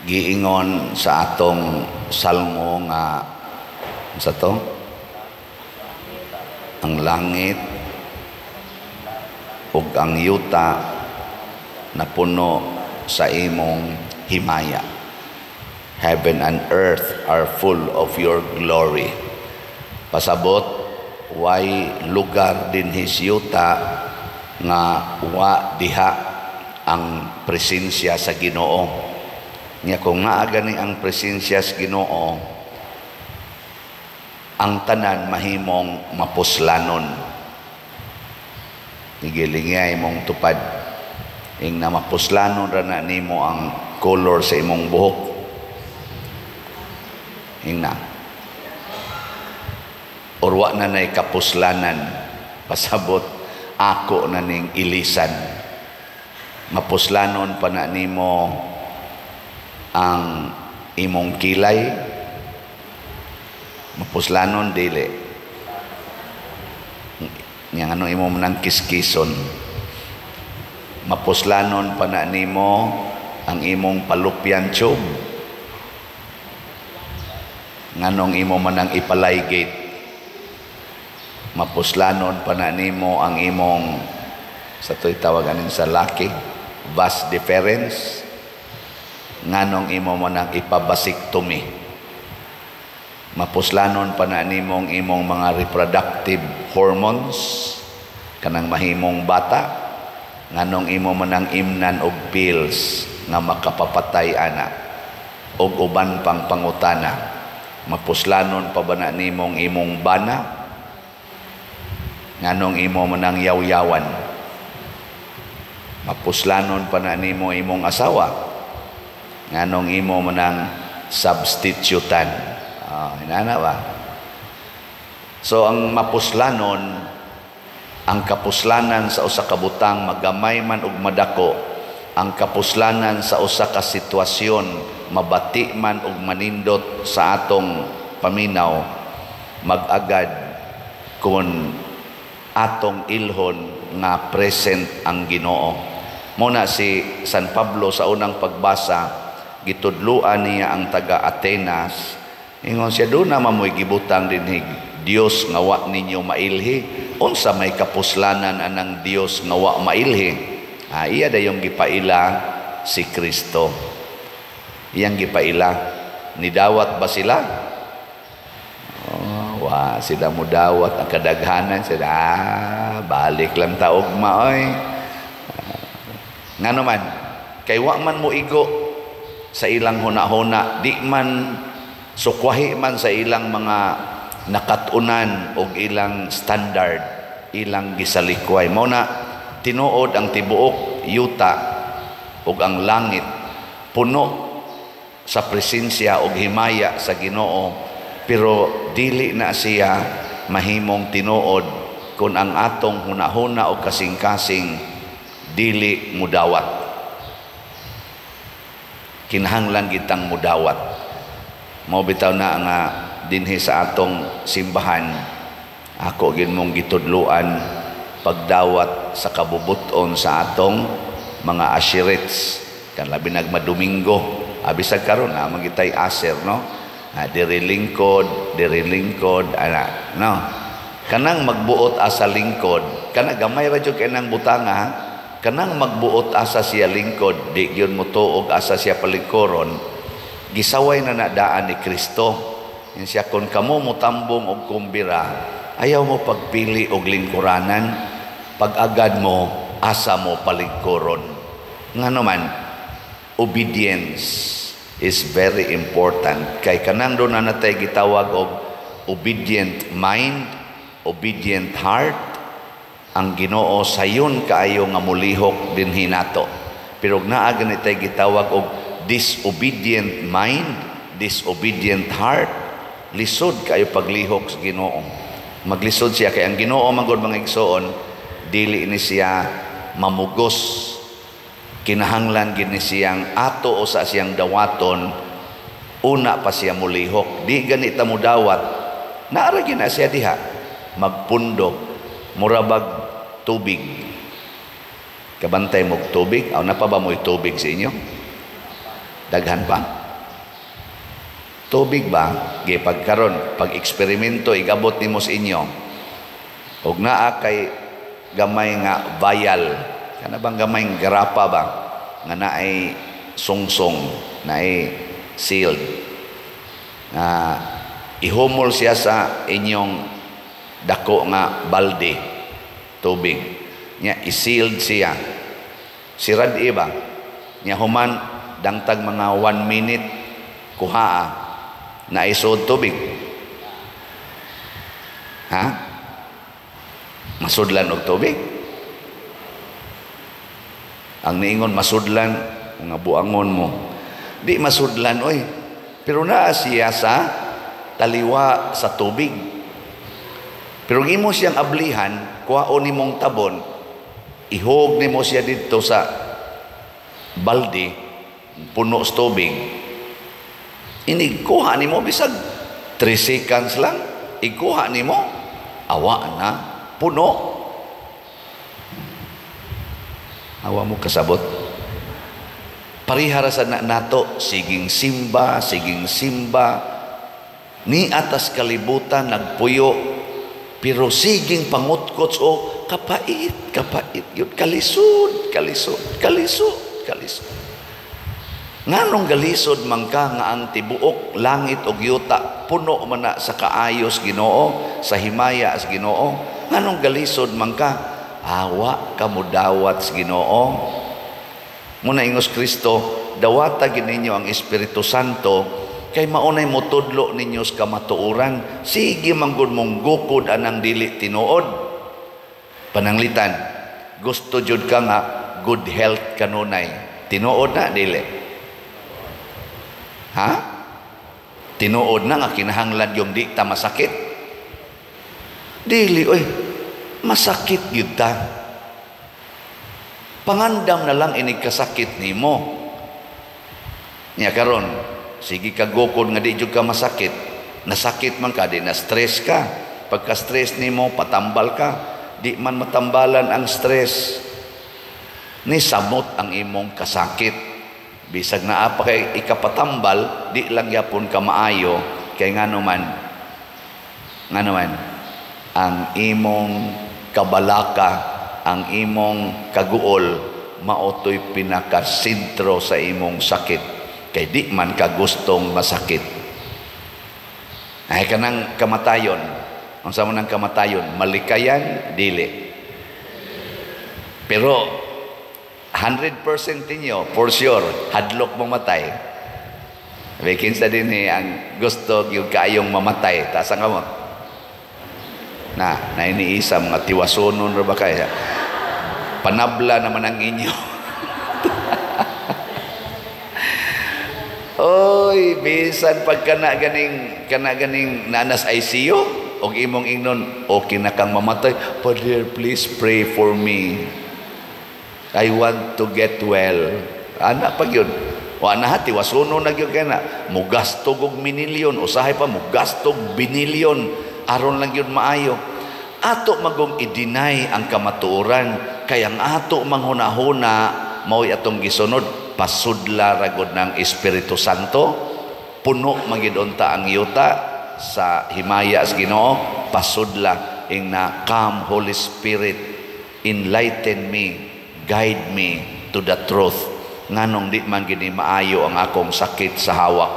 giingon sa atong salmo nga sa to ang langit ug ang yuta na puno sa imong himaya. Heaven and earth are full of your glory. Pasabot, way lugar din his yuta nga wa diha ang presensya sa Ginoo. Nya kung naa gani ang presensya sa Ginoo, ang tanan mahimong mapuslanon. Nigilingay imong tupad. Ing na mapuslanon ra na nimo ang color sa imong buhok. Ing na. Orwa na nay kapuslanan. Pasabot, ako na ning ilisan. Mapuslanon pa na nimo ang imong kilay. Mapuslanon dili. Yang ano imo nang kiskison. Mapuslanon pa na nimo ang imong palupyan tube. Nganong imo manang ipalaygate. Mapuslanon pa na nimo ang imong sa to'y tawagan sa laki vas deferens. Nganong imo manang ipabasiktomy. Mapuslanon pa na nimong imong mga reproductive hormones kanang mahimong bata. Nganong imo manang imnan og pills nga makapapatay ana og uban pang pangutana. Mapuslanon pa ba na nimong imong bana? Nganong imo manang yaw-yawan? Mapuslanon pa na nimo imong asawa? Nganong imo manang substitutan? Hinana ba? So ang mapuslanon, ang kapuslanan sa usa ka butang magamay man ug madako, ang kapuslanan sa usa ka sitwasyon mabati man ug manindot sa atong paminaw, mag-agad kung atong ilhon nga present ang Ginoo. Muna si San Pablo sa unang pagbasa, gitudluan niya ang taga Atenas. Ingon siya, doon na mamoy gibutang dinhig Dios nga wa ninyo mailhi. Unsa may kapuslanan anang Dios nga wa mailhi? Iya dayong gipaila si Kristo. Iyang gipaila. Nidawat ba sila? Wa sila mo dawat ang kadaghanan sila. Balik lang taugma oy. Nga naman, kay wa man mo igo sa ilang huna-huna, di man sukwahi man sa ilang mga nakatunan o ilang standard, ilang gisalikway. Mao na tinuod ang tibuok yuta o ang langit puno sa presensya o himaya sa Ginoo, pero dili na siya mahimong tinuod kung ang atong hunahuna o kasing-kasing dili mudawat. Kinahanglan gitang mudawat. Mao bitaw na nga dinhi sa atong simbahan, ako gid mong gitudluan pagdawat sa kabubuton sa atong mga ashirets kan labi nagmadomingo abisag karon na magitay aser no, diri lingkod ana no, kanang magbuot asa lingkod kana gamay ra jud kay nang butanga, kanang magbuot asa siya lingkod di gyud mo tuog asa siya palingkoron. Gisaway na nadaan ni Kristo. Yan siya, kung kamo mo tambong o kumbira, ayaw mo pagpili og lingkuranan, pag-agad mo, asa mo palingkuron. Nga naman, obedience is very important. Kay kanang doon na natay gitawag og obedient mind, obedient heart, ang Ginoo sayon kaayo nga mulihok din hinato. Pero naa ganitay gitawag og disobedient mind, disobedient heart, lisod kayo paglihok sa Ginoo. Maglisod siya kay ang Ginoo magod mga igsoon, dili ni siya mamugos. Kinahanglan gid ni siyang ato o sa siyang dawaton, una pa siya mulihok. Di ganita mo dawat, naara gyud na siya diha magpundok, murabag tubig. Kabantay mo tubig, aw na pa ba mo'y tubig sa inyo? Daghan pa. Tubig ba? Gipagkaron, pag eksperimento igabot nimo sa inyo. Ug naa kay gamay nga vial. Kana bang gamay nga grapa ba? Nga naay sungsong, naay sealed. Ihumol siya sa inyong dako nga balde tubig. Nya i-sealed siya. Sirad iba. Nya human dangtag mga 1 minute kuhaa na isod tubig. Ha? Masudlan og tubig. Ang niingon masudlan, mga buangon mo. Di masudlan, oy. Pero naa siya sa taliwa sa tubig. Pero imo siyang ablihan, kuhaon nimong tabon, ihog nimo siya dito sa balde, puno sa tubig. Inigkuha nimo bisag 3 seconds lang, ikuha nimo, awa na, puno. Awa mo kasabot. Parihara sa nato, siging simba, ni atas kalibutan nagpuyo, pero siging pangutkots o kapait, yun, kalisod. Nganong galisod man ka nga ang tibuok, langit o yuta, puno man na sa kaayos Ginoo, sa himaya sa Ginoo. Nganong galisod man ka, awa ka mo dawat sa Ginoo. Muna ingos Kristo, dawata gininyo ang Espiritu Santo, kay maunay mo tudlo ninyo sa kamatuoran. Sige manggod mong gukod anang dili tinuod. Pananglitan, gusto jud ka nga good health kanunay. Tinuod na dili. Ha? Tinuod na nga kinahanglan yung di ta masakit. Dili, oy. Masakit yun ta. Pangandam na lang inig kasakit nimo. Nya karon, sige ka gukod nga di jud ka masakit. Nasakit man ka, di na stress ka. Pagka stress nimo, patambal ka. Di man matambalan ang stress. Ni samot ang imong kasakit. Bisag na apa kay ikapatambal, di lang yapon ka maayo, kay nga naman, ang imong kabalaka, ang imong kaguol, maotoy pinakasintro sa imong sakit, kay di man ka gustong masakit. Ay kanang kamatayon, ang sama ng kamatayon, malikayan, dili. Pero 100% ninyo, for sure, hadlok mamatay. Bikin sa din ang gusto yung kayong mamatay. Taas ang kamot. Na iniisa mga tiwasonon ba kaya? Panabla naman ang inyo. Oy, bisan pag kana ganing nanas ICU, og imong ingnon, okay na kang mamatay. Father, please pray for me. I want to get well. Ana pag yun. O anahati, wasuno na yun kaya na. Mugastog og minilyon. Usahay pa, mugastog binilyon. Aron lang yun maayo. Ato magong i-deny ang kamatuoran. Kaya ang ato manghuna-huna, mao'y atong gisunod, pasudla ragod ng Espiritu Santo. Puno magidunta ang yuta sa himaya sa Ginoo. Pasudla ing na, come Holy Spirit, enlighten me, guide me to the truth. Nganong di man gini maayo ang akong sakit sa hawak.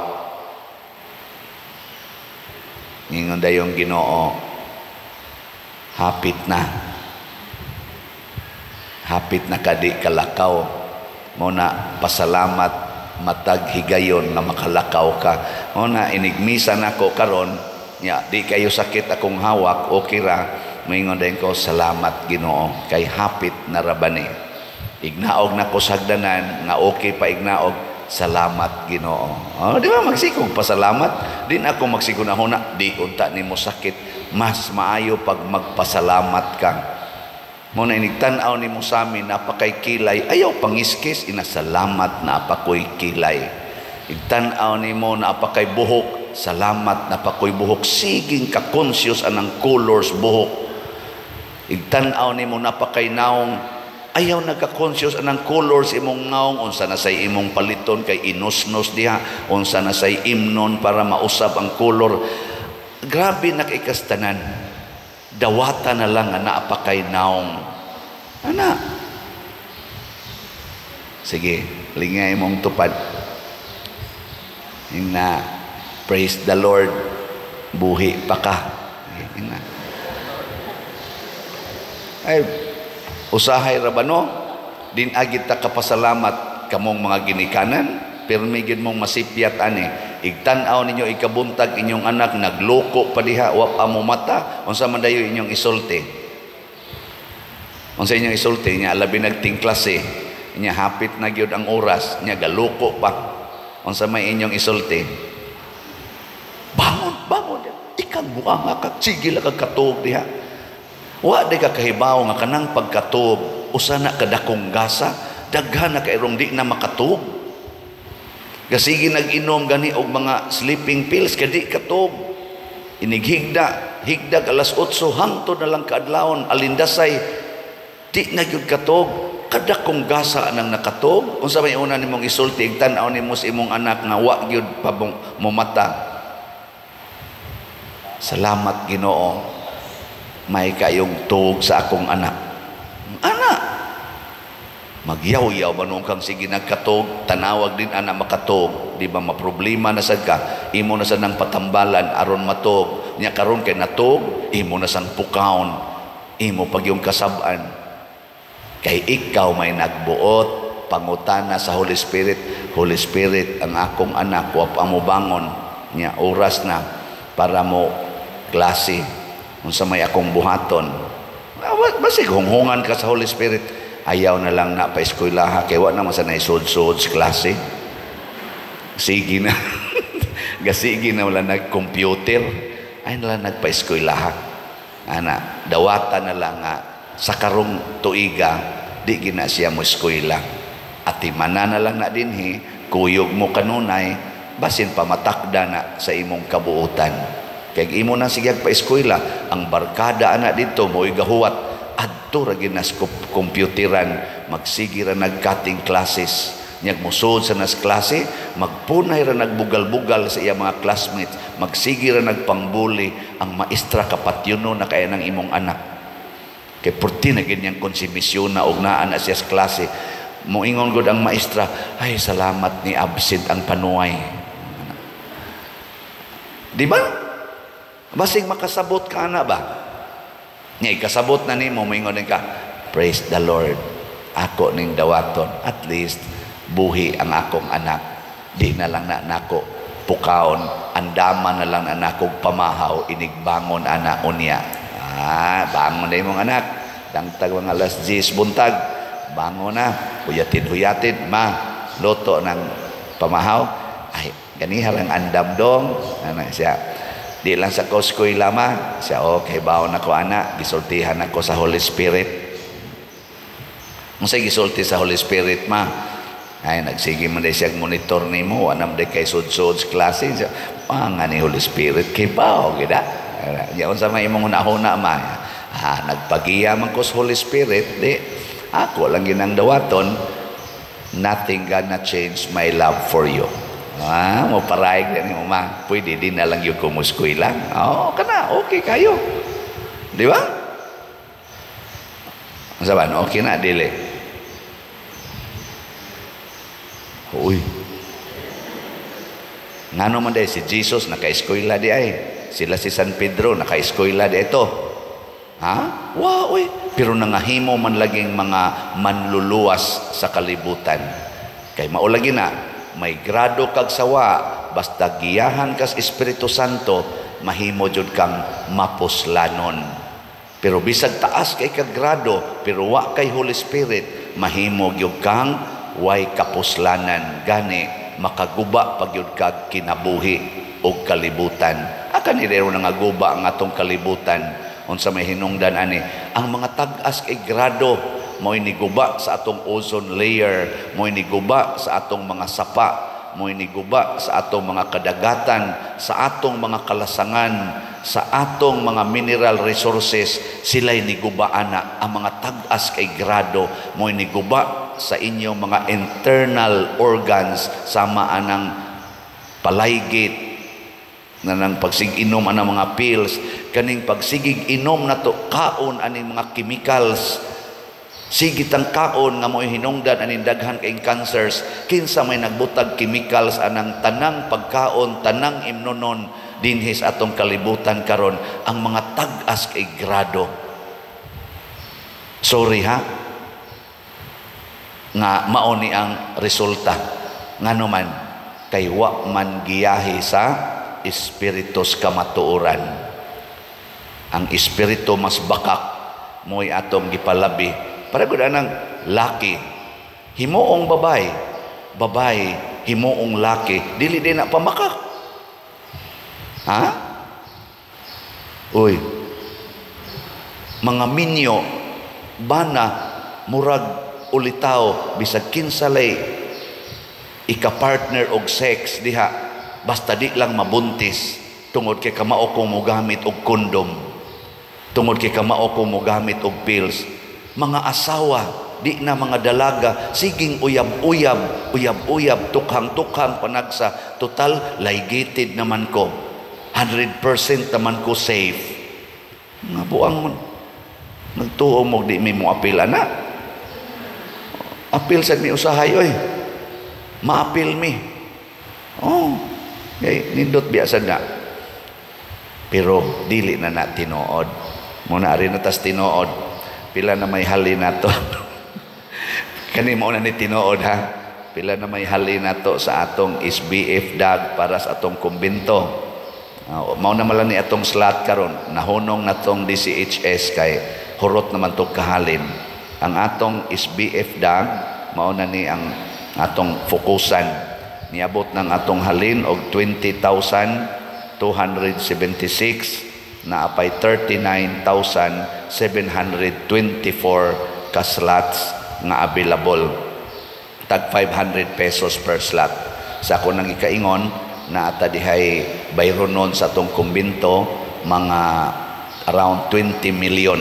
Ningon dayong Ginoo, hapit na kadi kalakaw. Muna pasalamat matag higayon nga makalakaw ka. Muna inigmisan ako karon, nya di kayo sakit akong hawak, okay ra. Moingon dayon ko, salamat Ginoo, kay hapit na rabani. Ignaog na ko sagdanan nga okay pa ignaog, salamat Ginoo. Di ba magsikog pasalamat? Din ako magsigunahuna, di unta nimo sakit, mas maayo pag magpasalamat ka. Muna inigtanaw nimo sa amin, napakay kilay, ayaw pangiskis, inasalamat na apakoy kilay. Igtanaw nimo na apakay buhok, salamat na apakoy buhok, siging ka-conscious anang colors buhok. Igtanaw nimo napakay naong, Ayaw nagka-conscious anang colors imong ngaong, unsa na say imong paliton kay inusnos diha, unsa na say imnon para mausab ang color. Grabe nakikastanan. Dawata na lang nga naa pa kay naong. Ana. Sige, lingay mong tupad. Na praise the Lord, buhi pa ka. Ay, usahay rabano, din agit ta kapasalamat kamong mga ginikanan, pero may gid mong masipyat ani. Igtan-aw ninyo ikabuntag inyong anak nagloko pa diha, wa amo mata, unsa man dayo inyong isulti. Unsa inyong isulti nya labi nagting klase, nya hapit na gyud ang oras, nya galoko pa. Unsa may inyong isulti? Bangon, bangon. Ikang buang ka, sige lang kagkatuog diha. Wa di ka kahibaw nga kanang pagkatuog, usa na kadakong gasa, daghan na kairong di na makatuog. Kasigi nag-inom gani og mga sleeping pills kadi katog. Higda alas 8 hangtod na lang kaadlawon alindasay di na gyud katog. Kada kong gasa nang nakatog. Unsa may una nimong isulti tan-aw nimo sa imong anak nga wa gyud pa mo mata. Salamat Ginoo. May kayong tuog sa akong anak. Anak magyaw-yaw manong kang sige nagkatog, tanawag din ana makatog, di ba maproblema na sad ka, imo na sad nang patambalan aron matog, nya karon kay natog, imo na sang pukawon, imo pag yung kasab-an. Kay ikaw may nagbuot, pangutana sa Holy Spirit, Holy Spirit, ang akong anak, wa pa mo bangon, nya oras na para mo klase, unsa may akong buhaton. Basig hunghungan ka sa Holy Spirit. Ayaw na lang na pa-eskwelaha, kaya wala naman sa naisod-sod sa klase. Sige na. Gasigi na wala nag-computer. Ay na lang nagpa-eskwelaha. Ana, dawata na lang nga, sa karong tuiga, di gina siya mo eskwela. At imana na lang na dinhi, kuyog mo kanunay, basin pamatakda na sa imong kabuutan. Kaya imo na sigyag pa-eskwela, ang barkada ana dito, mo'y gahuwat, adto ra ginas kompyuteran, magsige ra nag-cutting classes, nyag musod sa nas klase, magpunay ra nagbugal-bugal sa iya mga classmates, magsige ra nagpangbuli, ang maestra kapatyuno na kaya ng imong anak. Kay purti na ganyang konsimisyon na og naa na siya sa klase, moingon gud ang maestra, ay salamat ni absent ang panuay. Di ba? Basig makasabot ka na ba? Nga ikasabot na nimo, moingon ka, praise the Lord, ako ning dawaton, at least buhi ang akong anak, di na lang na nako pukaon, andaman na lang na nako pamahaw, inigbangon anak unya. Bangon na imong anak, dangtag mga alas 10 buntag, bangon na, huyatin, loto ng pamahaw, ay ganiha lang andam dong, ano siya. Di lang sa koskoy lama, siya okay, baon ako anak, gisultihan ako sa Holy Spirit. Masay gisulti sa Holy Spirit ay nagsige man day siya monitor nimo, anam day kay sud-sud sa klase, siya, nga ni Holy Spirit, kay bao, gida. Yaon sa may imong una-una nagpagiya man ko sa Holy Spirit, di, ako lang ginang dawaton, nothing gonna change my love for you. Mo paraig din mo pwede din na lang yung kumuskuy lang. Kana, okay kayo. Di ba? Saban, okay na, dili. Uy. Ngano man day si Jesus naka-eskwela di ay. Sila si San Pedro naka-eskwela di ito. Wow, uy. Pero nangahimo man laging mga manluluwas sa kalibutan. Kay maulagi na, may grado kag sawa, basta giyahan kas Espiritu Santo, mahimo jud kang mapuslanon. Pero bisag taas kay kag grado, pero wa kay Holy Spirit, mahimo gyud kang way kapuslanan. Gani makaguba pag gyud kag kinabuhi og kalibutan. Akan idero nga guba ang atong kalibutan. Unsa may hinungdan ani, ang mga tag-as kay grado mo'y niguba sa atong ozone layer, mo'y niguba sa atong mga sapa, mo'y niguba sa atong mga kadagatan, sa atong mga kalasangan, sa atong mga mineral resources. Sila'y niguba ana. Ang mga tag-as kay grado mo'y niguba sa inyong mga internal organs, sama anang palaygit na ng pagsig-inom anang mga pills, kaning pagsigig inom na to kaon aning mga chemicals. Sigit ang kaon nga mo'y hinungdan aning daghan kay cancers. Kinsa may nagbutag chemicals anang tanang pagkaon, tanang imnonon dinhis atong kalibutan karon, ang mga tag-as kay grado. Sorry ha, nga mao ni ang resulta. Ngano man kay wa man giyahi sa espiritus kamatuoran. Ang espiritu mas bakak mo'y atong gipalabi. Para gud anang laki himuong babay, babay himuong laki, dili din na pamakak. Ha? Uy, mga minyo bana murag ulitaw bisag kinsalay ika-partner og sex diha, basta di lang mabuntis, tungod kay kamao ko mo gamit og kondom, tungod kay kamao ko mo gamit og pills. Mga asawa, di na mga dalaga, siging uyab-uyab, uyab-uyab, tukhang-tukhang panagsa, total, ligated naman ko. 100% naman ko safe. Nga buang mo, nagtuo mo, di may mo apil, anak. Apil sa mi usahay, oy. Ma-apil mi. Oh, okay, nindot biasa na. Pero, dili na na tinuod. Muna rin na tas tinuod. Pila na may halin nato. Kani mo na ni tinuod ha. Pila na may halin nato sa atong SBF dag para sa atong kumbento. Mao na malang ni atong slot karon. Nahunong natong DCHS kay hurot naman to kahalin. Ang atong SBF dag mao na ni ang atong fokusan. Niabot ng atong halin og 20,276 na apay 39,724 ka slots nga available. Tag 500 pesos per slot. Sa ako nang ikaingon na ata dihay bayronon sa atong kumbento mga around 20 million.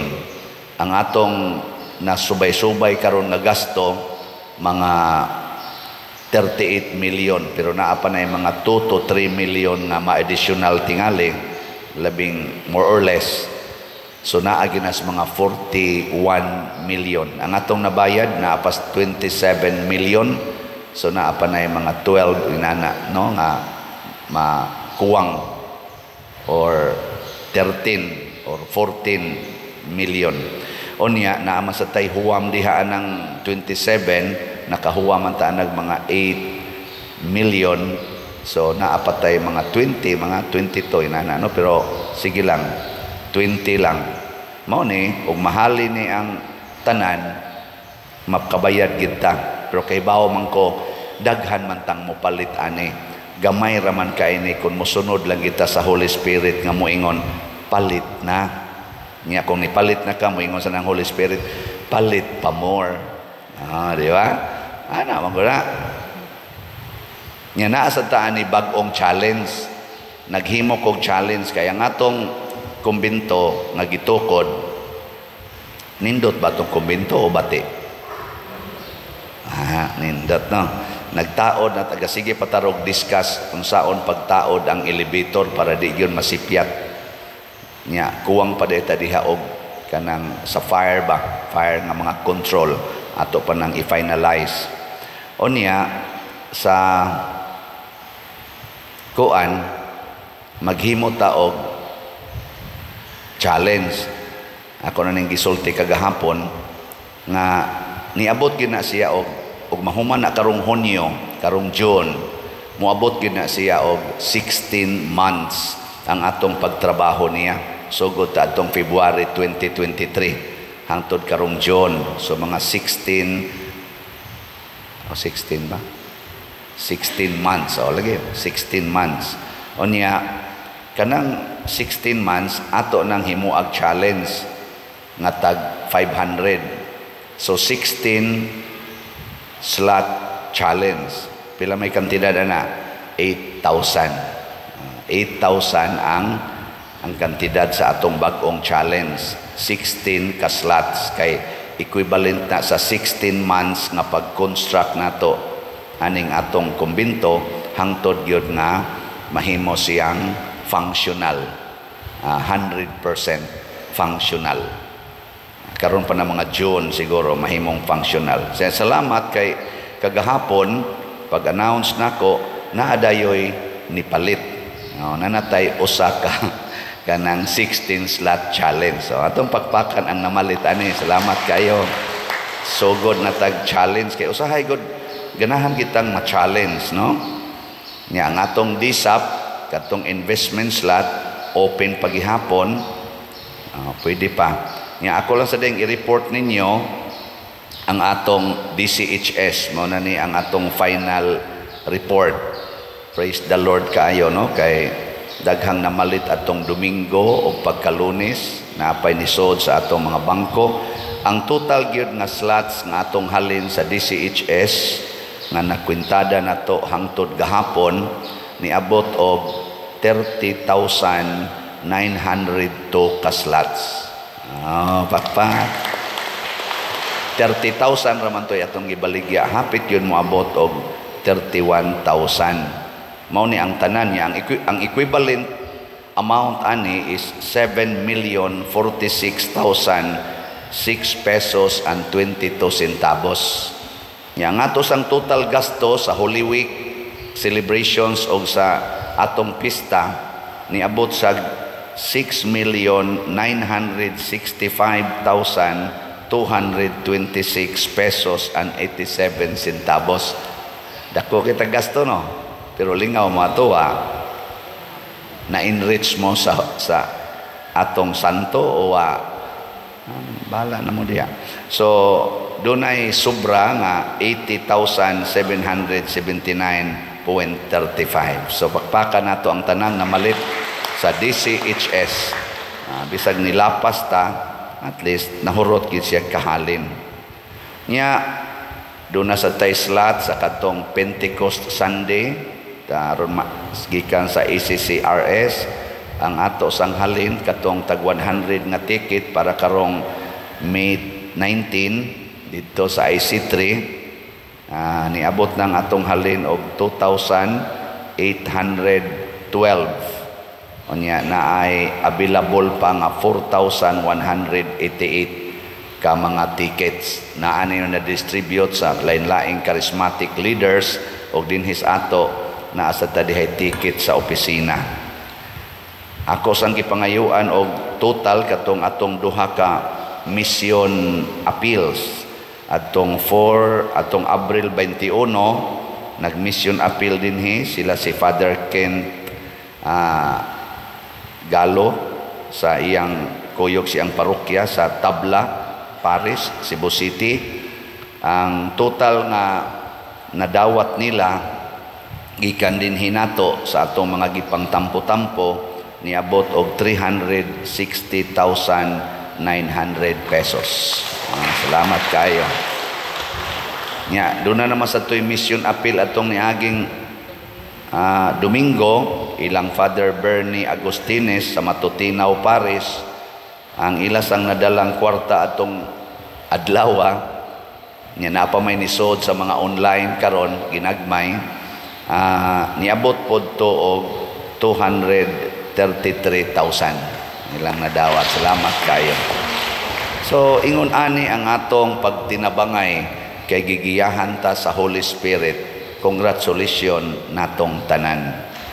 Ang atong nasubay-subay karon nga gasto mga 38 million, pero naa pa na yung mga 2 to 3 million nga ma-additional tingali, labing more or less. So naaginas mga 41 million. Ang atong nabayad naapas 27 million. So naapa na yung mga 12 inana, no, nga makuwang or 13 or 14 million. Onya naama sa tay huwam diha ng 27, nakahuwam ta nag mga 8 million. So naapatay mga 20, mga 22 inana, no, pero sige lang 20 lang. Mao ni ug mahali ni ang tanan makabayad kita. Pero kay bawo man ko daghan man tang mopalit ani. Gamay ra man kay ni kun mosunod lang kita sa Holy Spirit nga moingon palit na. Nya kung nipalit na ka moingon sa nang Holy Spirit, palit pa more. Di ba? Ana man gura. Nya naa sa taan ni bag-ong challenge. Naghimo kog challenge kaya nga atong kumbento nga gitukod. Nindot ba itong kumbento o bati? Nindot, no? Nagtaod na taga sige patarog discuss kung saon pagtaod ang elevator para di yun masipyat. Nya kuwang pa deta diha og kanang sa fire ba? Fire nga mga control ato pa nang i-finalize. O niya sa kuan maghimo ta og challenge. Ako na ning gisulti kagahapon nga niabot gyud na siya og mahuman na karong Hunyo, karong June, moabot gyud na siya og 16 months ang atong pagtrabaho niya. Sugod ta atong February 2023 hangtod karong June. So mga 16 ba? 16 months. O lagi, 16 months. O niya, kanang 16 months, ato nang himuag challenge nga tag 500. So 16 slot challenge. Pila may kantidad na? 8,000. 8,000 ang kantidad sa atong bag-ong challenge. 16 ka slots kay equivalent na sa 16 months nga pag-construct nato aning atong kumbinto hangtod gyud nga mahimo siyang functional, 100% functional. Karon pa na mga June siguro mahimong functional. Salamat kay kagahapon pag-announce nako naadayoy nipalit. Nanatay usa ka kanang 16 slot challenge. So atong pakpakan ang namalit ani. Salamat kayo. So good na tag challenge kay usahay good ganahan kitang ma-challenge, no? Nya ang atong DSAP katong investment slot open pagihapon. Pwede pa. Nya ako lang sa ding i-report ninyo ang atong DCHS mo na ni ang atong final report. Praise the Lord kaayo, no? Kay daghang namalit atong Domingo o pagkalunes na apay nisod sa atong mga bangko. Ang total gyud nga slots nga atong halin sa DCHS nga nakwintada nato hangtod gahapon niabot og 30,902 ka slots. Pakpak. 30,000 raman to'y atong gibaligya. Hapit yun moabot og 31,000. Mao ni ang tanan niya ang equivalent amount ani is 7,046,006 pesos and 22 centavos. Nya nga to sang total gasto sa Holy Week celebrations o sa atong pista niabot sa 6,965,226 pesos and 87 centavos. Dako kita gasto, no? Pero lingaw mo ato na-enrich mo sa atong santo o bala na mo diya. So, doon ay sobra nga 80,779.35. So, pakpakan nato ang tanang na malit sa DCHS. Bisag nilapas ta, at least nahurot gid siya kahalin. Nya, doon na sa tay slot sa katong Pentecost Sunday, gikan sa ACCRS ang ato sang halin katong tag 100 nga ticket para karong May 19 dito sa IC3 niabot ng atong halin og 2,812 unya na ay available pa nga 4,188 ka mga tickets na ani na distribute sa lain-laing charismatic leaders og dinhis ato na asa tadihay ticket sa opisina. Ako sang gipangayuan og total katong atong duha ka mission appeals atong Abril 21 nag-mission appeal dinhi sila si Father Kent Galo sa iyang kuyog siyang parokya sa Tabla, Paris, Cebu City. Ang total nga nadawat nila gikan din hinato sa atong mga gipang tampo-tampo niabot og 360,900 pesos. Salamat kayo. Nya, doon na naman sa to'y mission appeal atong niaging Domingo, ilang Father Bernie Agustines sa Matutinaw, Paris. Ang ilas ang nadalang kwarta atong adlawa. Nya, napa may nisod sa mga online karon ginagmay. Niabot po to og 233,000 nilang nadawat. Salamat kayo. So ingon ani ang atong pagtinabangay kay gigiyahan ta sa Holy Spirit. Congratulations natong tanan.